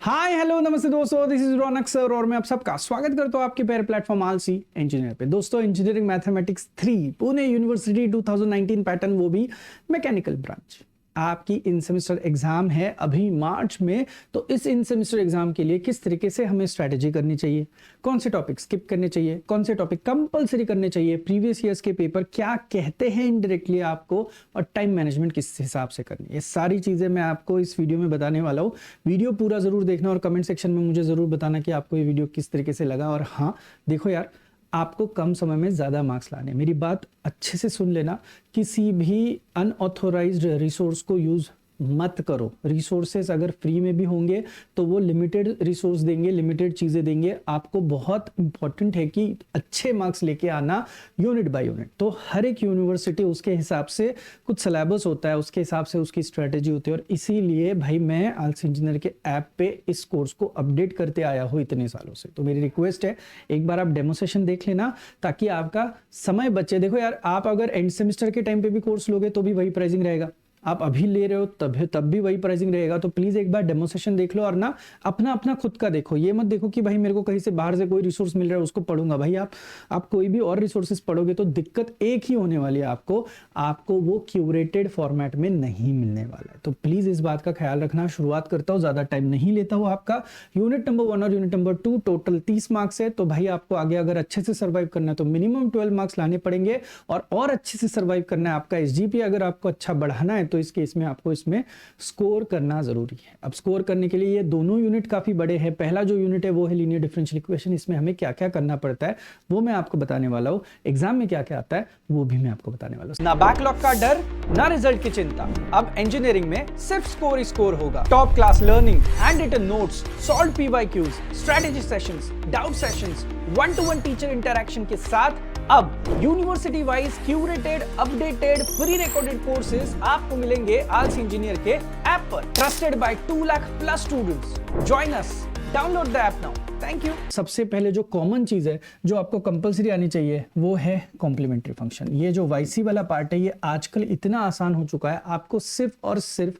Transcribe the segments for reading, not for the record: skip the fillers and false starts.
Hi hello नमस्ते दोस्तों, this is Raunak sir और मैं आप सबका स्वागत करता हूं आपके प्यारे प्लेटफॉर्म आलसी इंजीनियर पे। दोस्तों, engineering mathematics 3 Pune university 2019 pattern, वो भी मैकेनिकल ब्रांच। आपकी इन सेमेस्टर एग्जाम है अभी मार्च में, तो इस इन सेमेस्टर एग्जाम के लिए किस तरीके से हमें स्ट्रैटेजी करनी चाहिए, कौन से टॉपिक स्किप करने चाहिए, कौन से टॉपिक कंपलसरी करने चाहिए, प्रीवियस ईयर्स के पेपर क्या कहते हैं इनडायरेक्टली आपको, और टाइम मैनेजमेंट किस हिसाब से करनी है, ये सारी चीजें मैं आपको इस वीडियो में बताने वाला हूँ। वीडियो पूरा जरूर देखना और कमेंट सेक्शन में मुझे जरूर बताना कि आपको ये वीडियो किस तरीके से लगा। और हाँ, देखो यार, आपको कम समय में ज्यादा मार्क्स लाने, मेरी बात अच्छे से सुन लेना। किसी भी अनऑथोराइज्ड रिसोर्स को यूज मत करो। रिसोर्सेज अगर फ्री में भी होंगे तो वो लिमिटेड रिसोर्स देंगे, लिमिटेड चीजें देंगे। आपको बहुत इंपॉर्टेंट है कि अच्छे मार्क्स लेके आना यूनिट बाय यूनिट। तो हर एक यूनिवर्सिटी उसके हिसाब से कुछ सिलेबस होता है, उसके हिसाब से उसकी स्ट्रेटेजी होती है। और इसीलिए भाई मैं आलसी इंजीनियर के ऐप पे इस कोर्स को अपडेट करते आया हूँ इतने सालों से। तो मेरी रिक्वेस्ट है, एक बार आप डेमो सेशन देख लेना ताकि आपका समय बचे। देखो यार, आप अगर एंड सेमेस्टर के टाइम पे भी कोर्स लोगे तो भी वही प्राइसिंग रहेगा, आप अभी ले रहे हो तब भी वही प्राइसिंग रहेगा। तो प्लीज एक बार डेमोसेशन देख लो और ना अपना अपना खुद का देखो। ये मत देखो कि भाई मेरे को कहीं से बाहर से कोई रिसोर्स मिल रहा है उसको पढ़ूंगा। भाई आप कोई भी और रिसोर्सेज पढ़ोगे तो दिक्कत एक ही होने वाली है, आपको वो क्यूरेटेड फॉर्मेट में नहीं मिलने वाला है। तो प्लीज इस बात का ख्याल रखना। शुरुआत करता हूँ, ज्यादा टाइम नहीं लेता हूँ आपका। यूनिट नंबर 1 और यूनिट नंबर 2 टोटल 30 मार्क्स है। तो भाई आपको आगे अगर अच्छे से सर्वाइव करना है तो मिनिमम 12 मार्क्स लाने पड़ेंगे, और अच्छे से सर्वाइव करना है। आपका एसजीपी अगर आपको अच्छा बढ़ाना है तो इस केस में आपको इसमें स्कोर करना जरूरी है। अब स्कोर करने के लिए ये दोनों यूनिट काफी बड़े हैं। पहला जो यूनिट है वो है लीनियर डिफरेंशियल इक्वेशन। इसमें हमें क्या क्या करना पड़ता है वो मैं आपको बताने वाला हूं। एग्जाम में क्या क्या आता है वो भी मैं आपको बताने वाला हूं। ना बैकलॉग का डर, ना रिजल्ट की चिंता। अब इंजीनियरिंग में सिर्फ स्कोर ही स्कोर होगा। Top class learning, hand written notes, solve PYQs, strategy sessions, doubt sessions, 1-to-1 teacher interaction के साथ अब university wise curated, updated, pre recorded courses आपको मिलेंगे आलसी इंजीनियर के ऐप पर। Trusted by 2 lakh plus students. Join us, download the app now. Thank you. सबसे पहले जो कॉमन चीज है जो आपको कंपलसरी आनी चाहिए वो है कॉम्प्लीमेंट्री फंक्शन। ये जो वाईसी वाला पार्ट है ये आजकल इतना आसान हो चुका है, आपको सिर्फ और सिर्फ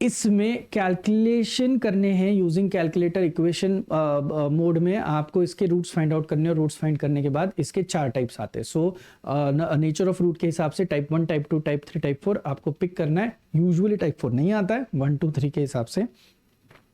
इसमें कैलकुलेशन करने हैं यूजिंग कैलकुलेटर इक्वेशन मोड में। आपको इसके रूट्स फाइंड आउट करने और रूट्स फाइंड करने के बाद इसके 4 टाइप्स आते हैं। सो नेचर ऑफ रूट के हिसाब से टाइप 1, टाइप 2, टाइप 3, टाइप 4 आपको पिक करना है। यूजुअली टाइप 4 नहीं आता है, 1, 2, 3 के हिसाब से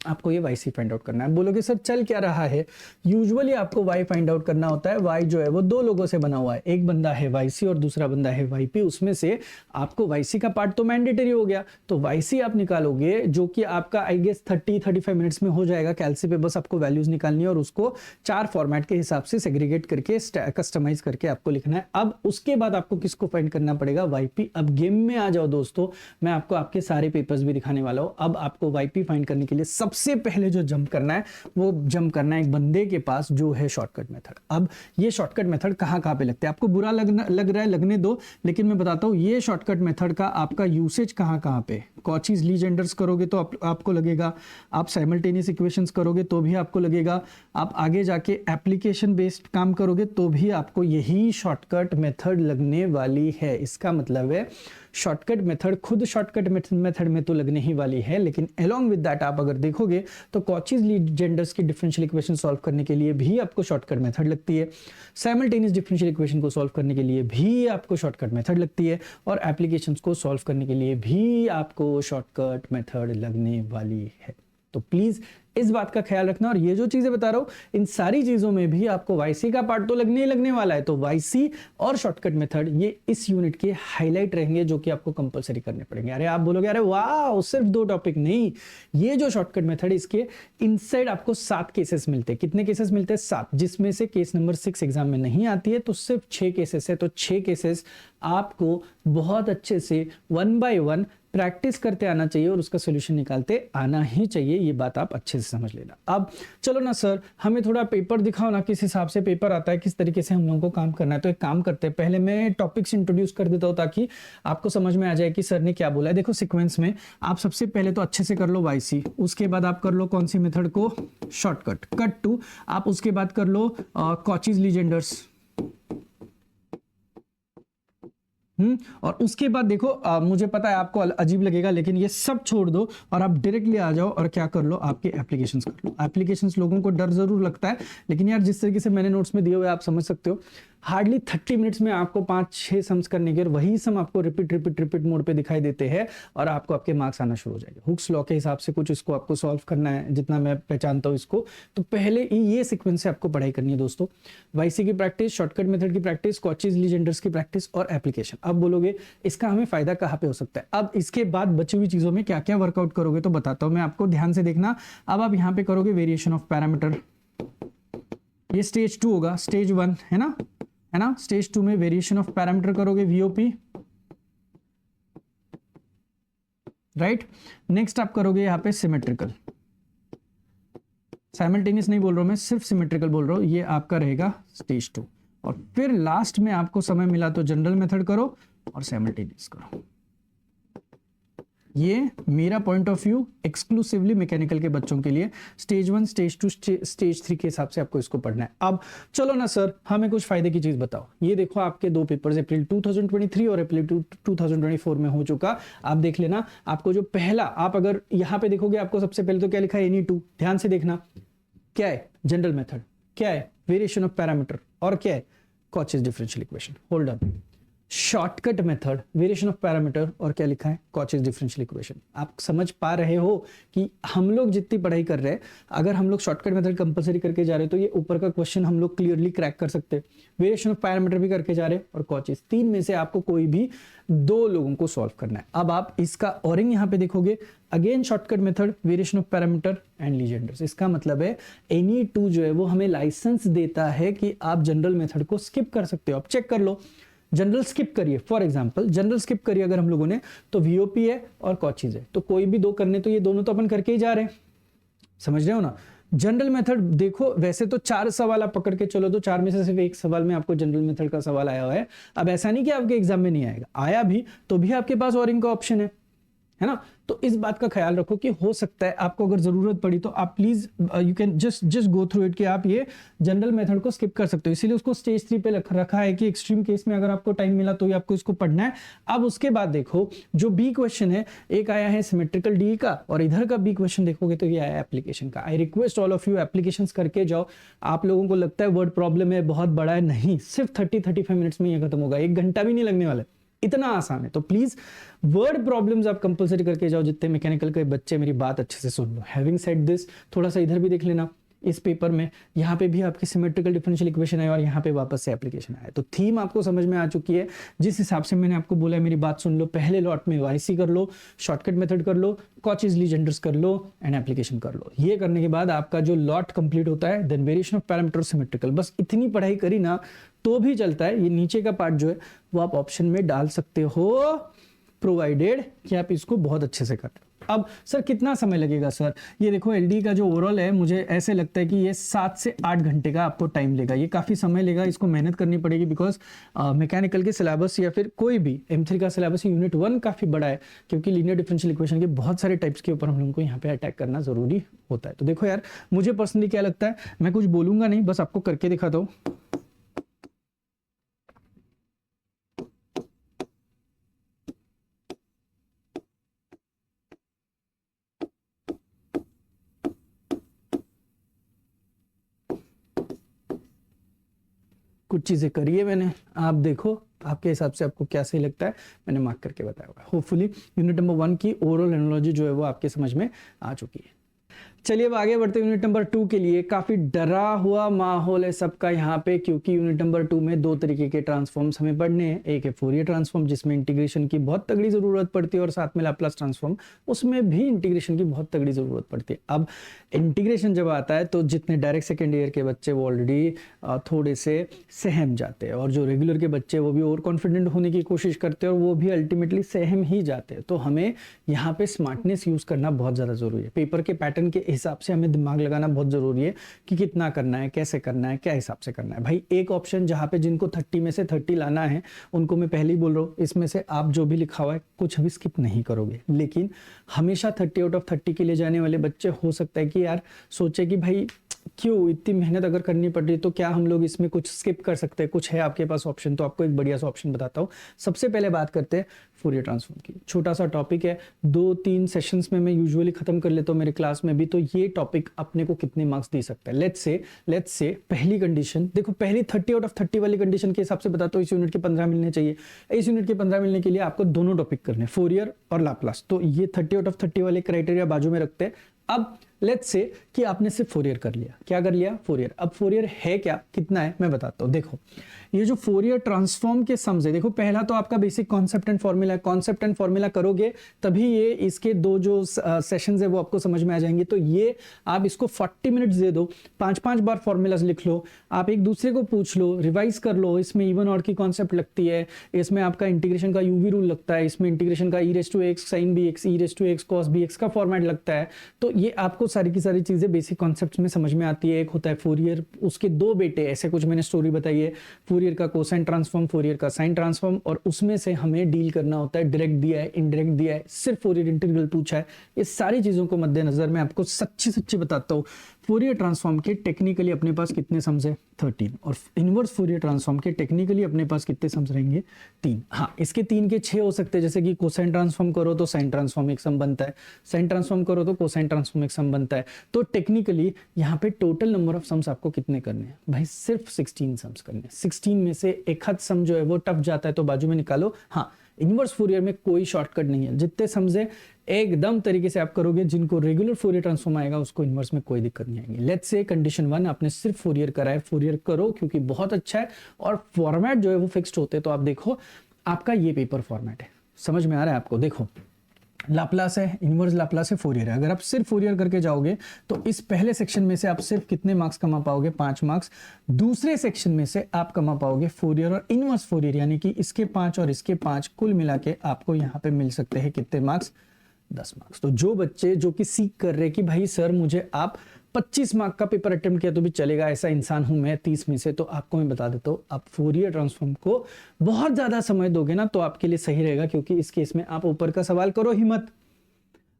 आपको ये वाई सी फाइंड आउट करना है। बोलोगे सर चल क्या रहा है? यूजुअली आपको वाई फाइंड आउट करना होता है। वाई जो है वो 2 लोगों से बना हुआ है, एक बंदा है वाई सी और दूसरा बंदा है वाई पी। उसमें से आपको वाई सी का पार्ट तो मैंडेटरी हो गया, तो वाई सी आप निकालोगे जो कि आपका आई गेस 30-35 मिनट्स में हो जाएगा। कैलसी पे बस आपको वैल्यूज निकालनी है और उसको 4 फॉर्मेट के हिसाब से सेग्रीगेट करके कस्टमाइज करके आपको लिखना है। अब उसके बाद आपको किसको फाइंड करना पड़ेगा? Y P. अब गेम में आ जाओ दोस्तों, मैं आपको आपके सारे पेपर्स भी दिखाने वाला हूं। अब आपको वाई पी फाइंड करने के लिए सबसे पहले जो जंप करना है वो जंप करना है एक बंदे के पास जो है शॉर्टकट मेथड। अब ये शॉर्टकट मेथड कहां पे लगते हैं? आपको बुरा लग रहा है, लगने दो, लेकिन मैं बताता हूं ये शॉर्टकट मेथड का आपका यूसेज कहां पे। कॉचीज लीजेंडर्स करोगे तो आपको लगेगा, आप साइमल्टेनियस इक्वेशंस करोगे तो भी आपको लगेगा, आप आगे जाके एप्लीकेशन बेस्ड काम करोगे तो भी आपको यही शॉर्टकट मेथड लगने वाली है। इसका मतलब है शॉर्टकट मेथड खुद शॉर्टकट मेथड में तो लगने ही वाली है, लेकिन अलोंग विद दैट आप अगर देखोगे तो कॉचीज लीजेंडर्स की डिफरेंशियल इक्वेशन सॉल्व करने के लिए भी आपको शॉर्टकट मेथड लगती है। साइमल्टेनियस डिफरेंशियल इक्वेशन को सॉल्व करने के लिए भी आपको शॉर्टकट मेथड लगती है, और एप्लीकेशंस को सॉल्व करने के लिए भी आपको शॉर्टकट मेथड लगने वाली है। तो प्लीज इस बात का ख्याल रखना। और ये जो चीजें बता रहा हूं इन सारी चीजों में भी आपको वाईसी का पार्ट तो लगने वाला है। तो वाईसी और शॉर्टकट मेथड ये इस यूनिट के हाईलाइट रहेंगे जो कि आपको कंपलसरी करने पड़ेंगे। अरे आप बोलोगे अरे वाह सिर्फ 2 टॉपिक नहीं, ये जो शॉर्टकट मेथड इसके इनसाइड आपको 7 केसेस मिलते हैं। कितने केसेस मिलते हैं? 7, जिसमें से केस नंबर 6 एग्जाम में नहीं आती है, तो सिर्फ 6 केसेस है। तो 6 केसेस आपको बहुत अच्छे से 1 बाय 1 प्रैक्टिस करते आना चाहिए और उसका सोल्यूशन निकालते आना ही चाहिए। ये बात आप अच्छे से समझ लेना। अब चलो ना सर, हमें थोड़ा पेपर दिखाओ ना, किस हिसाब से पेपर आता है, किस तरीके से हम लोगों को काम करना है। तो एक काम करते हैं, पहले मैं टॉपिक्स इंट्रोड्यूस कर देता हूं ताकि आपको समझ में आ जाए कि सर ने क्या बोला है। देखो सीक्वेंस में आप सबसे पहले तो अच्छे से कर लो वाईसी, उसके बाद आप कर लो कौन सी मेथड को? शॉर्टकट कट टू। आप उसके बाद कर लो कॉचीज लीजेंडर्स, और उसके बाद देखो मुझे पता है आपको अजीब लगेगा, लेकिन ये सब छोड़ दो और आप डायरेक्टली आ जाओ और क्या कर लो, आपके एप्लीकेशंस कर लो। एप्लीकेशंस लोगों को डर जरूर लगता है, लेकिन यार जिस तरीके से मैंने नोट्स में दिए हुए आप समझ सकते हो, हार्डली 30 मिनट्स में आपको 5-6 सम्स करने के, और वही सम आपको रिपीट मोड पे दिखाई देते हैं और आपको आपके मार्क्स आना शुरू हो जाएंगे। हुक्स लॉ के हिसाब से कुछ इसको आपको सॉल्व करना है, जितना मैं पहचानता हूँ इसको। तो पहले ये सीक्वेंस से आपको पढ़ाई करनी है दोस्तों, वाईसी की प्रैक्टिस, शॉर्टकट मेथड की प्रैक्टिस, कॉचेज लीजेंडर्स की प्रैक्टिस और एप्लीकेशन। अब बोलोगे इसका हमें फायदा कहाँ पे हो सकता है? अब इसके बाद बची हुई चीजों में क्या क्या वर्कआउट करोगे तो बताता हूं मैं आपको, ध्यान से देखना। अब आप यहाँ पे करोगे वेरिएशन ऑफ पैरामीटर, ये स्टेज 2 होगा, स्टेज 1 है ना, स्टेज 2 में वेरिएशन ऑफ पैरामीटर करोगे, वीओपी, राइट। नेक्स्ट आप करोगे यहाँ पे सिमेट्रिकल, साइमल्टेनियस नहीं बोल रहा हूं मैं, सिर्फ सिमेट्रिकल बोल रहा हूं, ये आपका रहेगा स्टेज 2। और फिर लास्ट में आपको समय मिला तो जनरल मेथड करो और साइमल्टेनियस करो। ये मेरा point of view exclusively mechanical के बच्चों के लिए, स्टेज 1, स्टेज 2, स्टेज 3 के हिसाब से आपको इसको पढ़ना है। अब चलो ना सर, हमें कुछ फायदे की चीज बताओ। ये देखो आपके 2 पेपर्स अप्रैल 2023 और अप्रैल 2024 में हो चुका, आप देख लेना। आपको जो पहला, आप अगर यहाँ पे देखोगे आपको सबसे पहले तो क्या लिखा है, एनी 2, ध्यान से देखना, क्या है जनरल मेथड, क्या है वेरिएशन ऑफ पैरामीटर, और क्या है Cauchy's differential equation. Hold on, shortcut method, variation of parameter, और क्या लिखा है कॉचेज डिफरेंशियल इक्वेशन। आप समझ पा रहे हो कि हम लोग जितनी पढ़ाई कर रहे हैं, अगर हम लोग शॉर्टकट मेथड कंपलसरी करके जा रहे हैं तो ये ऊपर का क्वेश्चन हम लोग क्लियरली क्रैक कर सकते हैं। वेरिएशन ऑफ पैरामीटर भी करके जा रहे हैं और कॉचेज, 3 में से आपको कोई भी 2 लोगों को सॉल्व करना है। अब आप इसका औरिंग यहाँ पे देखोगे, again shortcut method, variation of parameter and Legendre's. इसका मतलब है एनी 2 जो है वो हमें लाइसेंस देता है कि आप जनरल मेथड को स्किप कर सकते हो। आप चेक कर लो, जनरल स्किप करिए, फॉर एग्जांपल जनरल स्किप करिए अगर हम लोगों ने, तो वीओपी है और कॉचेज है, तो कोई भी 2 करने, तो ये दोनों तो अपन करके ही जा रहे हैं, समझ रहे हो ना। जनरल मेथड देखो, वैसे तो 4 सवाल आप पकड़ के चलो, तो 4 में से सिर्फ 1 सवाल में आपको जनरल मेथड का सवाल आया हुआ है। अब ऐसा नहीं कि आपके एग्जाम में नहीं आएगा, आया भी तो भी आपके पास औरिंग का ऑप्शन है ना। तो इस बात का ख्याल रखो कि हो सकता है आपको अगर जरूरत पड़ी तो आप please you can just go through it, कि आप ये जनरल मेथड को स्किप कर सकते हो। इसीलिए उसको स्टेज 3 पे रखा है कि एक्सट्रीम केस में अगर आपको टाइम मिला तो ही आपको इसको पढ़ना है। अब उसके बाद देखो जो बी क्वेश्चन है, एक आया है सिमेट्रिकल डी का, और इधर का बी क्वेश्चन देखोगे तो ये आया एप्लीकेशन का। I request all of you application करके जाओ। आप लोगों को लगता है वर्ड प्रॉब्लम है, बहुत बड़ा है, नहीं, सिर्फ 30-35 मिनट्स में ये खत्म होगा, 1 घंटा भी नहीं लगने वाला, इतना आसान है। तो प्लीज वर्ड प्रॉब्लम्स आप कंपलसरी करके जाओ, जितने मैकेनिकल के बच्चे, मेरी बात अच्छे से सुन लो। हैविंग सेड दिस, थोड़ा सा इधर भी देख लेना, इस पेपर में यहाँ पे भी आपकी सिमेट्रिकल डिफरेंशियल इक्वेशन है और यहाँ पे वापस से एप्लीकेशन आया। तो थीम आपको समझ में आ चुकी है। जिस हिसाब से मैंने आपको बोला है, मेरी बात सुन लो। पहले लॉट में वाईसी कर लो, शॉर्टकट मेथड कर लो, कॉचेज लीजेंडर्स कर लो एंड एप्लीकेशन कर लो। ये करने के बाद आपका जो लॉट कंप्लीट होता है, then variation of parameter, symmetrical, बस इतनी पढ़ाई करी ना तो भी चलता है। ये नीचे का पार्ट जो है वो आप ऑप्शन में डाल सकते हो, प्रोवाइडेड कि आप इसको बहुत अच्छे से कर। अब सर कितना समय लगेगा सर? ये देखो एलडी का जो ओवरऑल है, मुझे ऐसे लगता है कि ये 7 से 8 घंटे का आपको टाइम लेगा। ये काफ़ी समय लेगा, इसको मेहनत करनी पड़ेगी, बिकॉज मैकेनिकल के सिलेबस या फिर कोई भी M3 का सिलेबस यूनिट 1 काफ़ी बड़ा है, क्योंकि लीनियर डिफरेंशियल इक्वेशन के बहुत सारे टाइप्स के ऊपर हम लोगों को यहाँ पे अटैक करना जरूरी होता है। तो देखो यार, मुझे पर्सनली क्या लगता है, मैं कुछ बोलूंगा नहीं, बस आपको करके दिखाता हूँ। कुछ चीज़ें करी है मैंने, आप देखो आपके हिसाब से आपको क्या सही लगता है, मैंने मार्क करके बताया होगा। होपफुली यूनिट नंबर 1 की ओवरऑल एनालॉजी जो है वो आपके समझ में आ चुकी है। चलिए अब आगे बढ़ते हैं यूनिट नंबर 2 के लिए। काफी डरा हुआ माहौल है सबका यहाँ पे, क्योंकि यूनिट नंबर 2 में 2 तरीके के ट्रांसफॉर्म्स हमें पढ़ने हैं। एक है फोरियर ट्रांसफॉर्म, जिसमें इंटीग्रेशन की बहुत तगड़ी जरूरत पड़ती है, और साथ में लाप्लास ट्रांसफॉर्म, उसमें भी इंटीग्रेशन की बहुत तगड़ी जरूरत पड़ती है। अब इंटीग्रेशन जब आता है तो जितने डायरेक्ट सेकेंड ईयर के बच्चे वो ऑलरेडी थोड़े से सहम जाते हैं, और जो रेगुलर के बच्चे वो भी ओवर कॉन्फिडेंट होने की कोशिश करते हैं, और वो भी अल्टीमेटली सहम ही जाते हैं। तो हमें यहाँ पे स्मार्टनेस यूज करना बहुत ज्यादा जरूरी है। पेपर के पैटर्न के हिसाब से हमें दिमाग लगाना बहुत जरूरी है कि कितना करना है, कैसे करना है, क्या हिसाब से करना है। भाई एक ऑप्शन जहां पे जिनको 30 में से 30 लाना है, उनको मैं पहले ही बोल रहा हूँ, इसमें से आप जो भी लिखा हुआ है कुछ भी स्किप नहीं करोगे। लेकिन हमेशा 30 आउट ऑफ 30 के लिए जाने वाले बच्चे हो सकता है कि यार सोचे कि भाई क्यों इतनी मेहनत अगर करनी पड़ रही है, तो क्या हम लोग इसमें कुछ स्किप कर सकते हैं? कुछ है आपके पास ऑप्शन, तो आपको एक बढ़िया सा ऑप्शन बताता हूँ। सबसे पहले बात करते हैं फोरियर ट्रांसफॉर्म की। छोटा सा टॉपिक है, 2-3 सेशंस में मैं यूजुअली खत्म कर लेता हूँ मेरे क्लास में भी। तो ये टॉपिक अपने को कितने मार्क्स दे सकता है? लेट्स से पहली कंडीशन देखो, पहली 30 आउट ऑफ 30 वाली कंडीशन के हिसाब से बताता हूँ, इस यूनिट के 15 मिलने चाहिए। इस यूनिट के 15 मिलने के लिए आपको दोनों टॉपिक करने, फोरियर और लाप्लास। तो ये 30 आउट ऑफ 30 वाले क्राइटेरिया बाजू में रखते हैं। अब लेट्स से कि आपने सिर्फ फोरियर कर लिया। क्या कर लिया? फोरियर। अब फोरियर है क्या, कितना है, मैं बताता हूं। देखो, ये जो फोरियर ट्रांसफॉर्म के सम्स है, देखो पहला तो आपका बेसिक कॉन्सेप्ट एंड फॉर्मूला है। कॉन्सेप्ट एंड फॉर्मूला करोगे तभी ये इसके दो जो सेशंस है वो आपको समझ में आ जाएंगे। तो ये आप इसको 40 मिनट्स दे दो, 5-5 बार फॉर्मूलाज लिख लो, आप एक दूसरे को पूछ लो, रिवाइज कर लो। इसमें इवन ऑड की कॉन्सेप्ट लगती है, इसमें आपका इंटीग्रेशन का यूवी रूल लगता है, इसमें इंटीग्रेशन का e⁻x sin bx, e⁻x cos bx का फॉर्मेट लगता है। तो ये आपको सारी की सारी चीजें बेसिक कॉन्सेप्ट्स में समझ में आती है। एक होता है फोरियर, उसके दो बेटे, ऐसे कुछ मैंने स्टोरी बताई है, फोरियर का कोसाइन ट्रांसफॉर्म, फोरियर का साइन ट्रांसफॉर्म, और उसमें से हमें डील करना होता है डायरेक्ट दिया है, इनडायरेक्ट दिया है, सिर्फ फोरियर इंटीग्रल पूछा है। ये सारी चीजों को मद्देनजर मैं आपको सच्ची बताता हूँ। फोरियर ट्रांसफॉर्म के टेक्निकली अपने पास कितने सम्स है? 13। और इनवर्स फोरियर ट्रांसफॉर्म के टेक्निकली अपने पास कितने सम्स रहेंगे? 3। हाँ, इसके 3 के 6 हो सकते हैं, जैसे कि कोसाइन ट्रांसफॉर्म करो तो साइन ट्रांसफॉर्म एक सम बनता है, साइन ट्रांसफॉर्म करो तो कोसाइन ट्रांसफॉर्म एक सम बनता है। तो टेक्निकली यहाँ पे टोटल नंबर ऑफ सम्स आपको कितने करने हैं भाई? सिर्फ 16 सम्स करने हैं। 16 में से एक आध सम जो है वो टफ जाता है तो बाजू में निकालो। हाँ, इनवर्स फोरियर में कोई शॉर्टकट नहीं है, जितने सम्स है एकदम तरीके से आप करोगे। जिनको रेगुलर फोरियर ट्रांसफॉर्म आएगा उसको इनवर्स में कोई दिक्कत नहीं आएगी। लेट्स से कंडीशन 1 आपने सिर्फ फोरियर करा है, फोरियर करो क्योंकि बहुत अच्छा है और फॉर्मेट जो है वो फिक्स्ड होते हैं। तो आप देखो, आपका ये पेपर फॉर्मेट है, समझ में आ रहा है आपको? देखो, लाप्लास है, इनवर्स लाप्लास है, फोरियर है। अगर आप सिर्फ फोरियर करके जाओगे तो इस पहले सेक्शन में से आप सिर्फ कितने मार्क्स कमा पाओगे? 5 मार्क्स। दूसरे सेक्शन में से आप कमा पाओगे फोरियर और इनवर्स फोरियर, यानी कि इसके 5 और इसके 5 कुल मिला के आपको यहाँ पे मिल सकते हैं कितने मार्क्स? 10 मार्क्स। तो जो बच्चे जो कि सीख कर रहे कि भाई सर मुझे आप 25 मार्क का पेपर अटेम्प्ट किया तो भी चलेगा, ऐसा इंसान हूं मैं 30 में से, तो आपको मैं बता देता हूँ, आप फोरियर ट्रांसफॉर्म को बहुत ज्यादा समय दोगे ना तो आपके लिए सही रहेगा। क्योंकि इस केस में आप ऊपर का सवाल करो ही मत,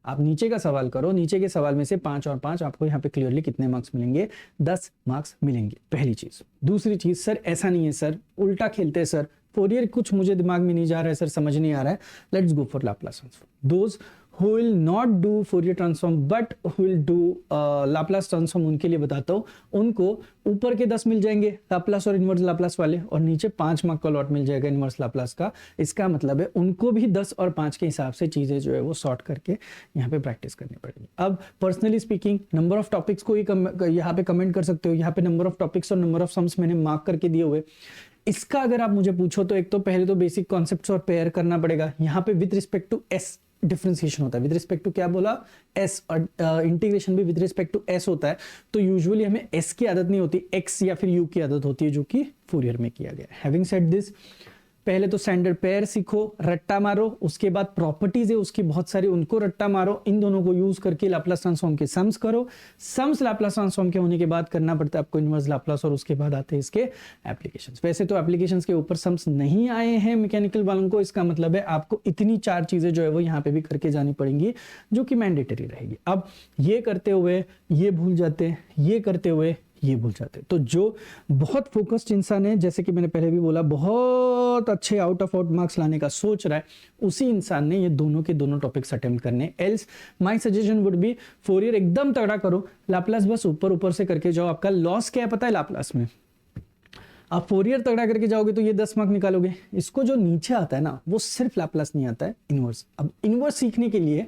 आप नीचे का सवाल करो। नीचे के सवाल में से 5 और 5 आपको यहाँ पे क्लियरली कितने मार्क्स मिलेंगे? 10 मार्क्स मिलेंगे, पहली चीज। दूसरी चीज, सर ऐसा नहीं है सर, उल्टा खेलते हैं सर, फोरियर कुछ मुझे दिमाग में नहीं जा रहा है सर, समझ नहीं आ रहा है, let's go for Laplace transform. Those who will not do Fourier transform but who will do Laplace transform, उनके लिए बताता हूँ, उनको ऊपर के 10 मिल जाएंगे लाप्लास और इनवर्स लाप्लास वाले, और नीचे 5 मार्क का लॉट मिल जाएगा इनवर्स लाप्लास का। इसका मतलब है उनको भी 10 और 5 के हिसाब से चीजें जो है वो सॉर्ट करके यहाँ पे प्रैक्टिस करनी पड़ेगी। अब personally speaking, number of topics को ही यहाँ पे कमेंट कर सकते हो। यहाँ पे नंबर ऑफ टॉपिक्स और नंबर ऑफ सम्स मैंने मार्क करके दिए हुए। इसका अगर आप मुझे पूछो तो एक तो पहले तो बेसिक कॉन्सेप्ट्स और पेयर करना पड़ेगा। यहाँ पे with respect to S differentiation होता है, विद रिस्पेक्ट टू क्या बोला? एस, और इंटीग्रेशन भी विद रिस्पेक्ट टू एस होता है। तो यूजुअली हमें एस की आदत नहीं होती, एक्स या फिर यू की आदत होती है, जो कि फोरियर में किया गया है। हैविंग सेड दिस, पहले तो स्टैंडर्ड पेयर सीखो, रट्टा मारो, उसके बाद प्रॉपर्टीज है उसकी बहुत सारी, उनको रट्टा मारो, इन दोनों को यूज करके लाप्लास ट्रांसफॉर्म के सम्स करो। सम्स लाप्लास ट्रांसफॉर्म के होने के बाद करना पड़ता है आपको इनवर्स लाप्लास, और उसके बाद आते हैं इसके एप्लीकेशंस। वैसे तो एप्लीकेशंस के ऊपर सम्स नहीं आए हैं मैकेनिकल वालों को, इसका मतलब है आपको इतनी 4 चीजें जो है वो यहाँ पे भी करके जानी पड़ेंगी, जो कि मैंडेटरी रहेगी। अब ये करते हुए ये भूल जाते, ये करते हुए ये भूल जाते। तो जो बहुत फोकस्ड इंसान है, जैसे कि मैंने पहले भी बोला, बहुत अच्छे आउट ऑफ आउट मार्क्स लाने का सोच रहा है, उसी इंसान ने ये दोनों के दोनों टॉपिक्स अटेम्प्ट करने। Else my suggestion would be Fourier एकदम तगड़ा करो, लाप्लास बस ऊपर ऊपर से करके जाओ। आपका लॉस क्या है पता है लाप्लास में? आप फोरियर तगड़ा करके जाओगे तो ये 10 मार्क निकालोगे। इसको जो नीचे आता है ना, वो सिर्फ लाप्लास नहीं आता है, इनवर्स। अब इनवर्स सीखने के लिए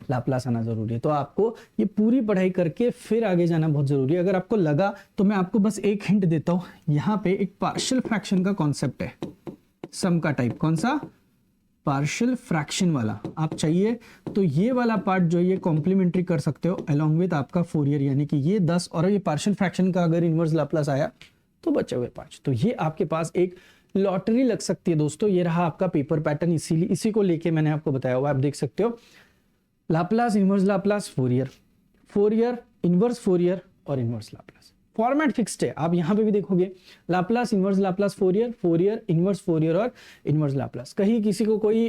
लाप्लास आना जरूरी है, तो आपको ये पूरी पढ़ाई करके फिर आगे जाना बहुत जरूरी है। अगर आपको लगा तो मैं आपको बस एक हिंट देता हूं, यहाँ पे एक पार्शियल फ्रैक्शन का कॉन्सेप्ट है, सम का टाइप। कौन सा? पार्शियल फ्रैक्शन वाला। आप चाहिए तो ये वाला पार्ट जो ये कॉम्प्लीमेंट्री कर सकते हो अलॉन्ग विद आपका फोरियर, यानी कि ये 10 और ये पार्शियल फ्रैक्शन का अगर इनवर्स लाप्लास आया तो बचे हुए 5। तो ये आपके पास एक लॉटरी लग सकती है दोस्तों। ये रहा आपका पेपर पैटर्न, इसीलिए इसी को लेके मैंने आपको बताया हुआ, आप देख सकते हो। Laplace, inverse Laplace, Fourier, Fourier, inverse Fourier और इनवर्स लाप्लास। फॉर्मेट फिक्स्ड है, आप यहां पे भी देखोगे Laplace, inverse Laplace, Fourier, Fourier, inverse Fourier और इनवर्स लाप्लास। कहीं किसी को कोई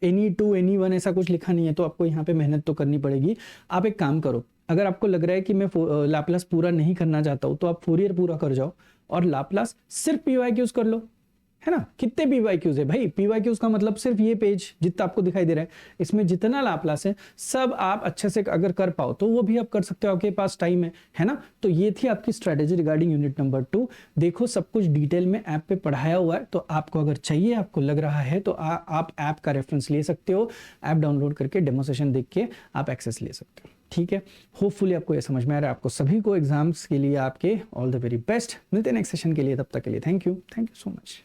एनी 2 एनी 1 ऐसा कुछ लिखा नहीं है, तो आपको यहाँ पे मेहनत तो करनी पड़ेगी। आप एक काम करो, अगर आपको लग रहा है कि मैं लाप्लास पूरा नहीं करना चाहता हूं तो आप फोरियर पूरा कर जाओ और लाप्लास सिर्फ पीवाईक्यूज कर लो, है ना। कितने पीवाईक्यूज है भाई, पीवाईक्यूज का मतलब सिर्फ ये पेज जितना आपको दिखाई दे रहा है, इसमें जितना लाप्लास है सब आप अच्छे से अगर कर पाओ तो वो भी आप कर सकते हो, आपके पास टाइम है ना। तो ये थी आपकी स्ट्रेटेजी रिगार्डिंग यूनिट नंबर 2। देखो सब कुछ डिटेल में ऐप पे पढ़ाया हुआ है, तो आपको अगर चाहिए, आपको लग रहा है तो आप ऐप का रेफरेंस ले सकते हो, ऐप डाउनलोड करके डेमो सेशन देख के आप एक्सेस ले सकते हो, ठीक है। होपफुली आपको ये समझ में आ रहा है। आपको सभी को एग्जाम्स के लिए आपके ऑल द वेरी बेस्ट। मिलते हैं नेक्स्ट सेशन के लिए, तब तक के लिए थैंक यू सो मच।